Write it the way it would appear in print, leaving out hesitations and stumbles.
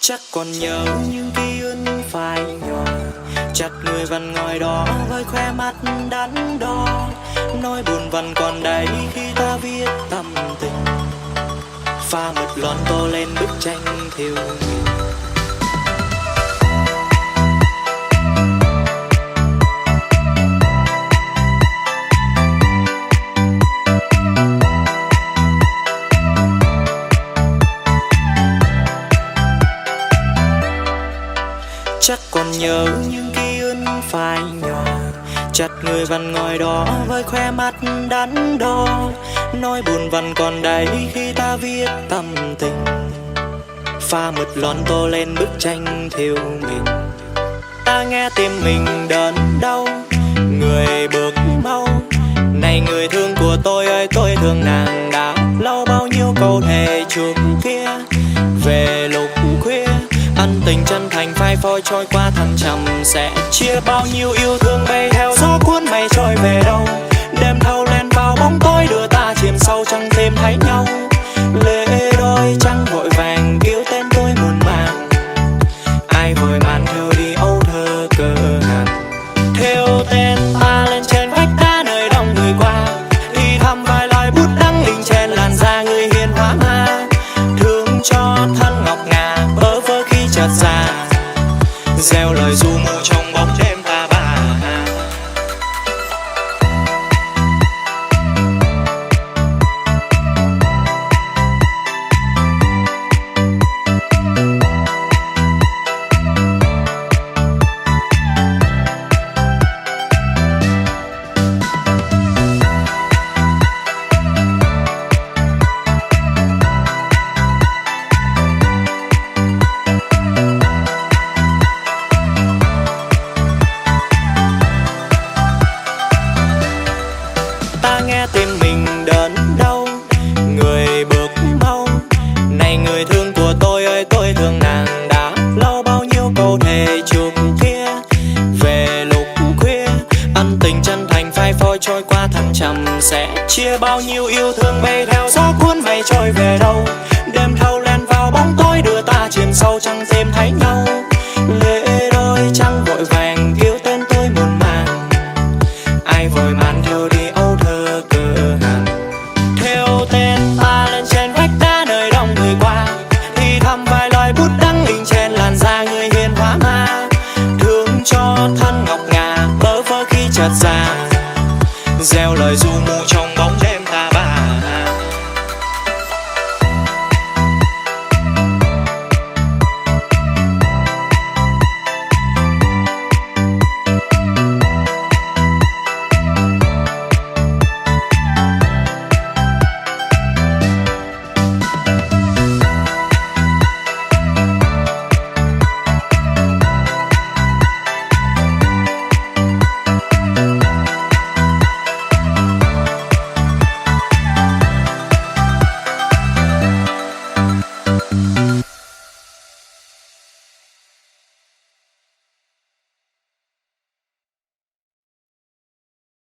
Chắc còn nhớ những ký ức phai nhỏ, chặt người vẫn ngồi đó với khoe mắt đắn đo. Nỗi buồn vẫn còn đây khi ta viết tâm tình, pha mực lon tô lên bức tranh thiếu mình. Chắc còn nhớ những ký ức phai nhỏ, chặt người vẫn ngồi đó với khoe mắt đắn đo. Nỗi buồn vẫn còn đây khi ta viết tâm tình, pha mực lon tô lên bức tranh thiếu mình. Ta nghe tim mình đớn đau, người bước mau. Này người thương của tôi ơi, tôi thương nàng đã lâu. Bao nhiêu câu thề trước kia về lúc khuya, ân tình chân thành phai phôi trôi qua thăng trầm. Sẽ chia bao nhiêu yêu thương bay theo gió cuốn mây trôi về đâu. Đêm thâu len vào bóng tối đưa ta chìm sâu chẳng thêm thấy nhau. Lệ đôi trăng vội vàng kêu tên tôi muộn màng, ai vội màn theo đi âu thơ cơ ngàn. Theo tên ta lên trên vách đá nơi đông người qua, thì thầm vài lời bút đắng in trên làn da người hiền hóa ma. Thương cho thân ngọc ngà bơ vơ khi chợt già, gieo lời du mù trong bóng đêm ta bà. Ta nghe tim mình đớn đau, người bước mau. Này người thương của tôi ơi, tôi thương nàng đã lâu. Bao nhiêu câu thề trước kia về lúc khuya, ân tình chân thành phai phôi trôi qua thăng trầm. Sẽ chia bao nhiêu yêu thương bay theo gió cuốn mây trôi về đâu. Đêm thâu len vào bóng tối đưa ta chìm sâu chẳng thêm thấy nhau. Lệ đôi trăng vội vàng kêu tên tôi muộn màng, ai vội màn theo đi âu thơ cơ hàn. Theo tên ta lên trên vách đá nơi đông người qua, thì thầm vài lời bút đắng in trên làn da người hiền hóa ma. Thương cho thân ngọc ngà bơ vơ khi chợt già, gieo lời du mù trong